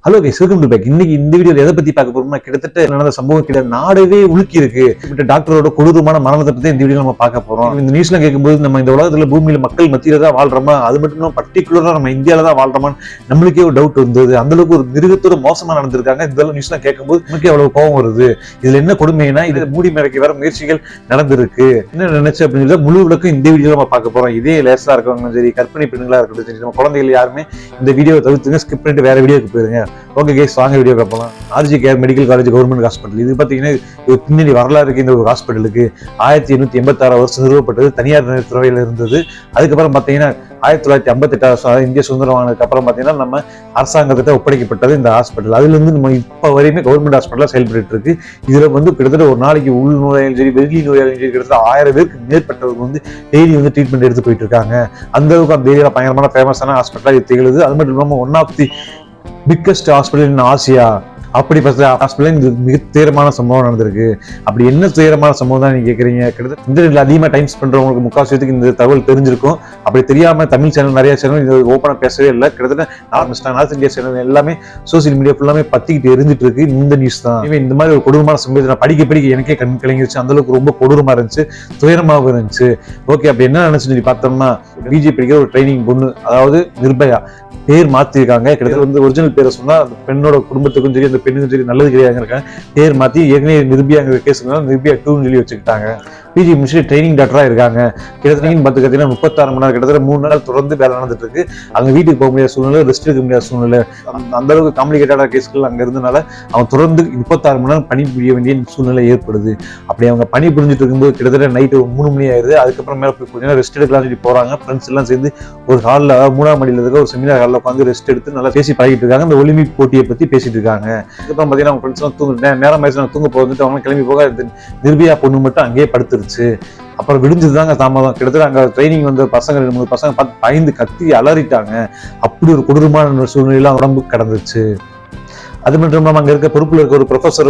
Hello guys, welcome to back. இன்னைக்கு இந்த வீடியோல எதை பத்தி பார்க்க போறோம்னா, கிட்டத்தட்ட நடந்த சம்பவம் கிட்ட நாடவே உலுக்கி இருக்கு. டாக்டரோட கொடூரமான மரணத்தை பத்தி இந்த வீடியோ நம்ம பார்க்க போறோம். இந்த நியூஸ்ல கேட்கும்போது நம்ம இந்த உலகத்துல பூமியில மக்கள் மத்தியில தான் வாழ்றோமா, அது மட்டும் இல்லாம பர்டிகுலரா நம்ம இந்தியாவில தான் வாழ்றோமான்னு நம்மளுக்கே ஒரு டவுட் வந்தது. அந்த அளவுக்கு ஒரு மிருகத்தோட மோசமா நடந்திருக்காங்க. இதெல்லாம் நியூஸ்லாம் கேட்கும்போது நமக்கு அவ்வளவு கோபம் வருது. இதுல என்ன கொடுமைனா, இது மூடி மறைக்க வர முயற்சிகள் நடந்திருக்கு. என்ன நினைச்சு அப்படின்னு முழு விளக்கம் இந்த வீடியோ நம்ம பார்க்க போறோம். இதே லேசா இருக்கவங்க சரி, கற்பனை பெண்களா இருக்கட்டும் சரி, நம்ம குழந்தைகள் யாருமே இந்த வீடியோவை தவிர்த்துங்க, ஸ்கிப் பண்ணிட்டு வேற வீடியோக்கு போயிருங்க. ஓகே கைஸ், வாங்க வீடியோ பார்க்கலாம். RG Kar medical college government hospital. இது பார்த்தீங்கன்னா பின்னாடி வரலாறு இருக்கு. இந்த ஒரு ஹாஸ்பிட்டலுக்கு 1886 வருஷம் நிறுவப்பட்டது. தனியார் துறையில் இருந்தது. அதுக்கப்புறம் பார்த்தீங்கன்னா 1958 இந்திய சுதந்திரம் வாங்கினதுக்கு அப்புறம் பார்த்தீங்கன்னா நம்ம அரசாங்கத்திட்ட ஒப்படைக்கப்பட்டது இந்த ஹாஸ்பிட்டல். அதுல இருந்து நம்ம இப்போ வரையுமே கவர்மெண்ட் ஹாஸ்பிட்டலா செயல்பட்டு இருக்கு. இதுல கிட்டத்தட்ட ஒரு நாளைக்கு உள் நோயாளியும் சரி, வெளி நோயாளியும் சரி, கிட்டத்தட்ட 1000 பேருக்கு மேற்பட்டவங்க டெய்லி ட்ரீட்மெண்ட் எடுத்து போயிட்டு இருக்காங்க. அந்த அளவுக்கு அந்த ஏரியா பயங்கரமான ஃபேமஸான ஹாஸ்பிட்டலா இது திகழுது. அது மட்டும் இல்லாமல் one of the biggest hospital in Asia. அப்படிப்பட்ட ஹாஸ்பிட்டல் இது மிக துயரமான சம்பவம் நடந்திருக்கு. அப்படி என்ன துயரமான சம்பவம் தான் நீங்க கேட்குறீங்க? கிட்டத்தட்ட இன்டர்நெட்ல அதிகமாக டைம் ஸ்பெண்ட் பண்றவங்களுக்கு முக்கால்வாசிக்கு இந்த தகவல் தெரிஞ்சிருக்கும். அப்படி தெரியாம தமிழ் சேனல் நிறைய சேனல் இது ஓப்பனா பேசவே இல்லை. கிட்டத்தட்ட நார்த் இந்தியா சேனல் எல்லாமே சோசியல் மீடியா ஃபுல்லாமே பத்திக்கிட்டு எரிஞ்சிட்டு இருக்கு. இந்த நியூஸ் தான். இந்த மாதிரி ஒரு கொடூரமான சம்பவத்தை நான் படிக்க எனக்கே கண் கலங்கிருச்சு. அந்த அளவுக்கு ரொம்ப கொடூரமா இருந்துச்சு, துயரமாகவும் இருந்துச்சு. ஓகே, அப்படி என்ன நினைச்சு சொல்லி பார்த்தோம்னா, பிஜேபி ஒரு ட்ரைனிங் பொண்ணு, அதாவது நிர்பயா பேர் மாத்திருக்காங்க. கிட்டத்தட்ட ஒரிஜினல் பேரை சொன்னா அந்த பெண்ணோட குடும்பத்துக்கும் சரி, அந்த பெண்ணுக்கும் சரி நல்லது கிடையாதுங்க. பேர் மாத்தி ஏற்கனவே நிர்பயாங்கிற கேஸ் நிர்பயா 2 சொல்லி வச்சுக்கிட்டாங்க. பிஜி முடிச்சு ட்ரைனிங் டாக்டரா இருக்காங்க. கிட்டத்தட்ட பார்த்தீங்கன்னா 36 மணி நேரம், கிட்டத்தட்ட 3 நாள் தொடர்ந்து வேலை நடந்துட்டு இருக்கு. அங்க வீட்டுக்கு போக முடியாத சூழ்நிலை, ரெஸ்ட் எடுக்க முடியாத சூழ்நிலை, அந்த அளவுக்கு காம்ப்ளிகேட்டடான கேஸ்கள் அங்க இருந்தனால அவங்க தொடர்ந்து 36 மணி நேரம் பணி புரிய வேண்டிய சூழ்நிலை ஏற்படுது. அப்படி அவங்க பணி புரிஞ்சுட்டு இருக்கும்போது கிட்டத்தட்ட நைட்டு 3 மணி ஆயிருது. அதுக்கப்புறம் மேல போய் கொஞ்ச நேரம் ரெஸ்ட் எடுக்கலாம் சொல்லி போறாங்க. ஃப்ரெண்ட்ஸ் எல்லாம் சேர்ந்து ஒரு ஹாலில், 3ஆம் மாடியில் இருக்க ஒரு செமினார் ஹாலில் உட்காந்து ரெஸ்ட் எடுத்து நல்லா பேசி பழகிட்டு இருக்காங்க. இந்த ஒலிம்பிக் போட்டியை பத்தி பேசிட்டு இருக்காங்க. அதுக்கப்புறம் பார்த்தீங்கன்னா அவங்க ஃப்ரெண்ட்ஸ் எல்லாம் நேரம் ஆயிடுச்சு, தூங்க போகிறது. அவங்க கிளம்பி போக நிர்பயா பொண்ணு மட்டும் அங்கேயே படுத்துருச்சு. அப்புறம் விடிஞ்சதுதாங்க தாமதம். கிட்டத்தட்ட அங்க ட்ரைனிங் வந்த பசங்க 2-3 பசங்க பார்த்து பயந்து கத்தி அலறிட்டாங்க. அப்படி ஒரு கொடூரமான சூழ்நிலையில உடம்பு கடந்துச்சு. அது மட்டும் இல்லாம அங்க இருக்க பொறுப்புல இருக்க ஒரு ப்ரொஃபஸர்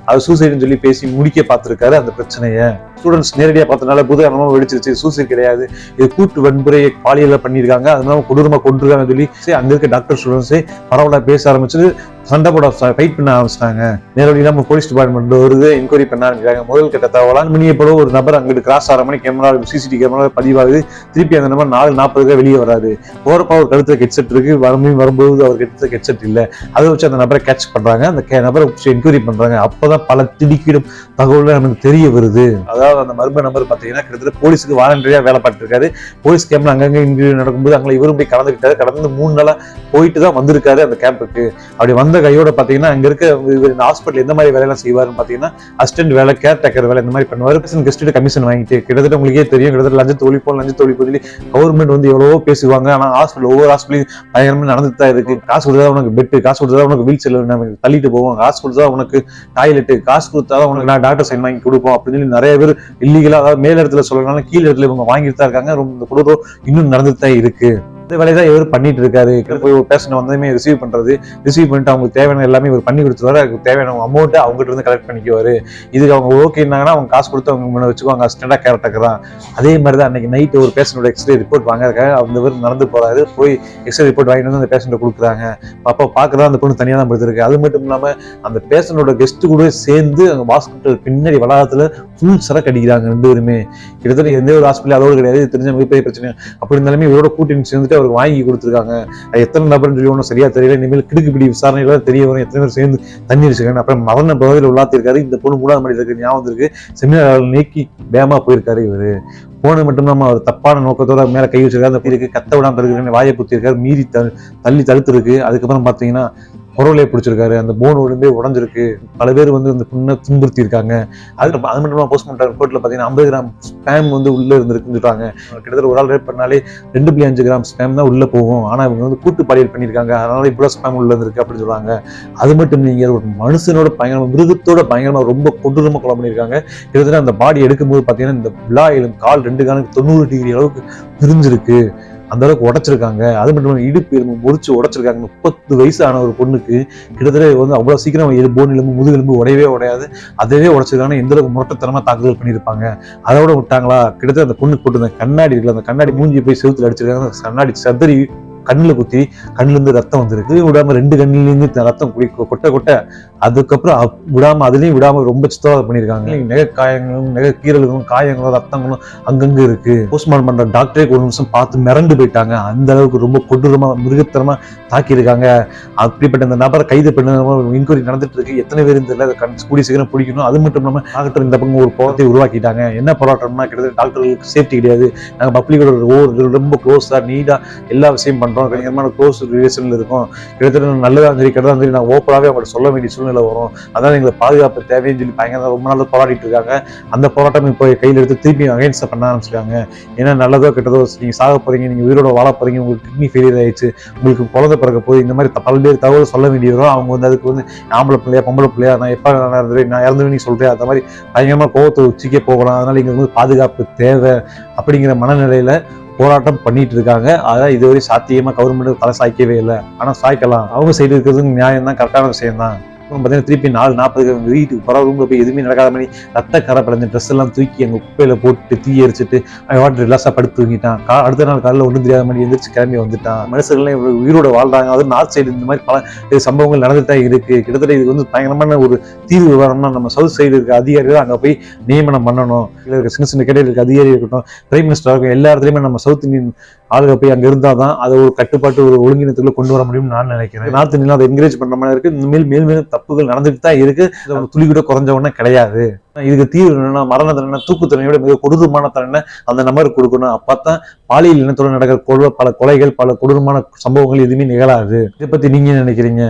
அது சூசைடுன்னு சொல்லி பேசி முடிக்க பார்த்திருக்காரு அந்த பிரச்சனையை. ஸ்டூடெண்ட்ஸ் நேரடியா பார்த்தனால புதுகரமா வெடிச்சிருச்சு. சூசைட் கிடையாது, இது கூட்டு வன்முறையை பாலியல பண்ணியிருக்காங்க, அதனால கொடூரமா கொண்டிருக்காங்க சொல்லி அங்க இருக்க டாக்டர் ஸ்டூடெண்ட்ஸே பரவாயில்ல பேச ஆரம்பிச்சு சண்டை போட ஃபைட் பண்ண ஆரம்பிச்சிட்டாங்க. நேரடியாக நம்ம போலீஸ் டிபார்ட்மெண்ட் வருது, என்கொயரி பண்ண ஆரம்பிச்சாங்க. முதல் கட்ட தகவலான மணியை போல ஒரு நபர் அங்கிட்டு கிராஸ் ஆகிற மணி கேமரா, சிசிடிவி கேமரா பதிவாகுது. திருப்பி அந்த நபர் 4:40 வெளியே வராது. போறப்ப ஒரு கழுத்துல ஹெட்செட் இருக்கு, வரும்போது அவர் கழுத்துல ஹெட்செட் இல்லை. அதை வச்சு அந்த நபரை கேட்ச் பண்றாங்க, அந்த நபரை என்கொயரி பண்றாங்க. அப்பதான் பல திடுக்கிடும் தகவல்கள் நமக்கு தெரிய வருது. அதாவது அந்த மர்ம நபர் பாத்தீங்கன்னா கிட்டத்தட்ட போலீஸுக்கு வாலண்டரியா வேலை பார்த்துட்டு இருக்காரு. போலீஸ் கேம்ப்ல அங்கங்க இன்டர்வியூ நடக்கும்போது அங்கே இவரும் போய் கலந்துக்கிட்டாரு. கடந்து 3 நாளா போயிட்டு தான் வந்திருக்காரு அந்த கேம்புக்கு. அப்படி வந்த கையோட பாத்தீங்கன்னா அங்க இருக்க இந்த ஹாஸ்பிட்டல் எந்த மாதிரி வேலையெல்லாம் செய்வாருன்னு பாத்தீங்கன்னா, அசிஸ்டன்ட் வேலை, கேர் டேக்கர் வேலை, இந்த மாதிரி பண்ணுவாரு. கெஸ்ட் கமிஷன் வாங்கிட்டு கிட்டத்தட்ட உங்களுக்கே தெரியும், கிட்டத்தட்ட லஞ்ச ஒழிப்பு சொல்லி கவர்மெண்ட் எவ்வளவோ பேசுவாங்க. ஆனா ஹாஸ்பிட்டல் ஒவ்வொரு ஹாஸ்பிட்டலையும் பயங்கரமா நடந்துட்டு தான் இருக்கு. காசு கொடுத்தா உனக்கு பெட்டு, காசு கொடுத்தா உனக்கு வீல் சேர் தள்ளிட்டு போவோம், காசு கொடுத்தா உனக்கு டாய்லெட், காசு கொடுத்தாதான் உனக்கு நான் டாக்டர் சைன் வாங்கி கொடுப்போம் அப்படின்னு சொல்லி நிறைய பேர் இல்லீகலா, அதாவது மேல் இடத்துல சொல்லலாம் கீழ் இடத்துல இவங்க வாங்கிட்டு தான் இருக்காங்க. இந்த கொடூரம் இன்னும் நடந்துட்டு தான் இருக்கு. இந்த வேலையை தான் இவர் பண்ணிட்டு இருக்காரு. போய் ஒரு பேஷண்ட் வந்ததுமே ரிசீவ் பண்ணிட்டு அவங்களுக்கு தேவையான எல்லாமே இவர் பண்ணி கொடுத்துருவாரு. அதுக்கு தேவையான அமௌண்ட்டை அவங்ககிட்ட இருந்து கலெக்ட் பண்ணிக்குவாரு. இதுக்கு அவங்க ஓகேன்னாங்கன்னா அவங்க காசு கொடுத்து அவங்க வச்சுக்குவாங்க. அசிஸ்டண்டா கேரக்டர் தான். அதே மாதிரி தான் அன்னைக்கு நைட்டு ஒரு பேஷண்டோட எக்ஸ்ரே ரிப்போர்ட் வாங்கிருக்காங்க. அந்த நடந்து போறாரு, போய் எக்ஸ்ரே ரிப்போர்ட் வாங்கிட்டு வந்து அந்த பேஷண்ட்டை கொடுக்குறாங்க. அப்போ பார்க்கறதா அந்த பொண்ணு தனியாக தான் படுத்திருக்கு. அது மட்டும் இல்லாம அந்த பேஷண்டோட கெஸ்ட் கூட சேர்ந்து அங்கே ஹாஸ்பிட்டல் பின்னாடி வளாகத்துல ஃபுல் சரக்கு அடிக்கிறாங்க 2 பேருமே. கிட்டத்தட்ட எந்த ஒரு ஹாஸ்பிட்டல் அதோடு கிடையாது, தெரிஞ்ச மிகப்பெரிய பிரச்சனை. அப்படி இருந்தாலுமே இவரோட கூட்டணி சேர்ந்துட்டு அவருக்கு வாங்கி கொடுத்துருக்காங்க. எத்தனை நபர்னு சொல்லி ஒன்றும் சரியா தெரியல. இனிமேல் கிடுக்குப்பிடி விசாரணையில தெரிய வரும் எத்தனை பேர் சேர்ந்து தண்ணி அடிச்சிருக்காங்க. அப்புறம் மரண பகுதியில் உள்ளாத்திருக்காரு. இந்த பொண்ணு 3ஆம் மாடியில் இருக்கு, ஞாபகம் இருக்கு. செமினார் நீக்கி வேகமா போயிருக்காரு இவரு. போனது மட்டும் இல்லாம அவர் தப்பான நோக்கத்தோட மேல கை வச்சிருக்காரு. அந்த இருக்கு கத்த விடாம இருக்கு, வாயை குத்திருக்காரு, மீறி தள்ளி தடுத்து இருக்கு. அதுக்கப்புறம் பாத்தீங்கன்னா குரலே பிடிச்சிருக்காரு. அந்த போன் உடம்பே உடஞ்சிருக்கு. பல பேர் அந்த புண்ணை துன்புறுத்தி இருக்காங்க. அது மட்டும் போஸ்ட்மார்ட்டம் ரிப்போர்ட்ல பாத்தீங்கன்னா 50 கிராம் ஸ்பேம் உள்ள இருந்திருக்குன்னு சொல்றாங்க. கிட்டத்தட்ட ஒரு ஆள் ரேப் பண்ணாலே 2.5 கிராம் ஸ்பேம் தான் உள்ள போகும். ஆனா இவங்க கூட்டு பாலியல் பண்ணியிருக்காங்க, அதனால இவ்வளவு ஸ்பேம் உள்ள இருக்கு அப்படின்னு சொல்றாங்க. அது மட்டும் நீங்க ஒரு மனுஷனோட பயங்கரமா, மிருகத்தோட பயங்கரமா ரொம்ப கொடூரமா கொலை பண்ணியிருக்காங்க. கிட்டத்தட்ட அந்த பாடி எடுக்கும்போது பாத்தீங்கன்னா இந்த விழா கால் 2 காலுக்கு 90 டிகிரி அளவுக்கு பிரிஞ்சிருக்கு. அந்த அளவுக்கு உடைச்சிருக்காங்க. அது மட்டும் இடுப்பு எலும்பு முறிச்சு உடைச்சிருக்காங்க. 30 வயசான ஒரு பொண்ணுக்கு கிட்டத்தட்ட அவ்வளவு சீக்கிரம் போன் எலும்பு, முதுகெலும்பு உடையவே உடையாது. அதவே உடைச்சிருக்காங்க. எந்த அளவுக்கு முரட்டத்தனமா தாக்குதல் பண்ணியிருப்பாங்க. அதோட விட்டாங்களா, கிட்டத்தட்ட அந்த பொண்ணுக்கு போட்டு அந்த கண்ணாடி இருக்குல்ல, அந்த கண்ணாடி மூஞ்சி போய் செவுத்துல அடிச்சிருக்காங்க. கண்ணாடி சதறி கண்ணுல குத்தி கண்ணுல இருந்து ரத்தம் வந்துருக்கு. விடாம 2 கண்ணுல இருந்து ரத்தம் கொட்ட கொட்ட அதுக்கப்புறம் விடாம அதுலயும் விடாம ரொம்ப சித்திரவதை பண்ணியிருக்காங்க. நெகை காயங்களும் நெகை கீறல்களும் காயங்களும் ரத்தங்களும் அங்கங்க இருக்கு. போஸ்ட்மார்ட்டம் பண்ற டாக்டரே ஒரு நிமிஷம் பார்த்து மிரண்டு போயிட்டாங்க. அந்த அளவுக்கு ரொம்ப கொடூரமா மிருகத்தனமா தாக்கியிருக்காங்க. அப்படிப்பட்ட அந்த நபரை கைது பண்ண இன்கொயரி நடந்துட்டு இருக்கு. எத்தனை பேர் இந்த கூடிய சீக்கிரம் பிடிக்கணும். அது மட்டும் இல்லாம டாக்டர் இந்த பக்கம் ஒரு போராட்டத்தை உருவாக்கிட்டாங்க. என்ன போராட்டம்னா கிட்டத்தட்ட டாக்டர்களுக்கு சேஃப்டி கிடையாது. நாங்க பப்ளிக்கோட ரொம்ப க்ளோஸா நீடா எல்லா விஷயம் பண்றோம். கணிகரமான க்ளோஸ் ரிலேஷன்ல இருக்கும். கிட்டத்தட்ட நல்லதான் சரி கெட்டதான் சரி நான் ஓப்பனாவே அவங்கள்ட்ட சொல்ல வேண்டிய சூழ்நிலை வரும். அதான் எங்களுக்கு பாதுகாப்பு தேவைன்னு சொல்லி பயங்கர ரொம்ப நாள் போராடிட்டு இருக்காங்க. அந்த போராட்டம் இப்போ கையில் எடுத்து திருப்பி அகைன்ஸ்ட் பண்ண ஆரம்பிச்சிருக்காங்க. ஏன்னா நல்லதோ கெட்டதோ நீங்க சாக போறீங்க, நீங்க உயிரோட வாழ போறீங்க, உங்களுக்கு கிட்னி ஃபெயிலியர் ஆயிடுச்சு, உங்களுக்கு குழந்தை பிறக்க போய் இந்த மாதிரி பல்வேறு தகவல் சொல்ல வேண்டிய வரும். அவங்க அதுக்கு ஆம்பளை பிள்ளையா பொம்பளை பிள்ளையா நான் எப்ப நான் இறந்துவேன் நீ சொல்றேன், அந்த மாதிரி பயங்கரமா கோவத்தை உச்சிக்கே போகலாம். அதனால இங்க பாதுகாப்பு தேவை அப்படிங்கிற மனநிலையில போராட்டம் பண்ணிட்டு இருக்காங்க. அதான் இதுவரை சாத்தியமா கவர்மெண்ட் தலை சாய்க்கவே இல்லை. ஆனா சாய்க்கலாம். அவங்க சைடு இருக்கிறது நியாயம் தான், கரெக்டான விஷயம் தான். பார்த்தீங்கன்னா திருப்பி 4:40 வீட்டுக்கு போகிற ரூம்ல போய் எதுவுமே நடக்காத மாதிரி ரத்த கரை படைஞ்ச ட்ரெஸ் எல்லாம் தூக்கி அங்கே குப்பையில போட்டு தீ எரிச்சிட்டு வாட்டர் ரிலாக்ஸா படுத்து தூங்கிட்டான். அடுத்த நாள் காலையில் ஒன்றும் தெரியாத மாதிரி எந்திரிச்சு கிளம்பி வந்துட்டான். மனுஷர்கள்லாம் உயிரோட வாழ்றாங்க. அது நார்த் சைடு இந்த மாதிரி பல சம்பவங்கள் நடந்துட்டா இருக்கு. கிட்டத்தட்ட இது பயங்கரமான ஒரு தீர்வு வரணும்னா நம்ம சவுத் சைடு இருக்க அதிகாரிகள் அங்கே போய் நியமனம் பண்ணணும். இருக்க சின்ன சின்ன கேட்டகரி இருக்க அதிகாரி இருக்கட்டும், பிரைம் மினிஸ்டர் இருக்கும், எல்லா இடத்துலையுமே நம்ம சவுத் இந்தியன் ஆளுக போய் அங்க இருந்தாதான் அதை ஒரு கட்டுப்பாட்டு ஒரு ஒழுங்கினத்துக்குள்ள கொண்டு வர முடியும்னு நான் நினைக்கிறேன். நார்த் இந்தியன் அதை என்கரேஜ் பண்ற மாதிரி இருக்கு. மேல் மேலும் தப்புகள் நடந்துட்டு தான் இருக்கு. துளி கூட குறைஞ்சவொன்னே கிடையாது. இதுக்கு தீர்வு என்னன்னா மரண தண்டனை, தூக்கு தண்டனையோட மிக கொடூரமான தண்டனை அந்த நபருக்கு கொடுக்கணும். அப்பதான் பாலியல் இனத்தோடு நடக்கிற பல கொலைகள், பல கொடூரமான சம்பவங்கள் எதுவுமே நிகழாது. இதை பத்தி நீங்க நினைக்கிறீங்க?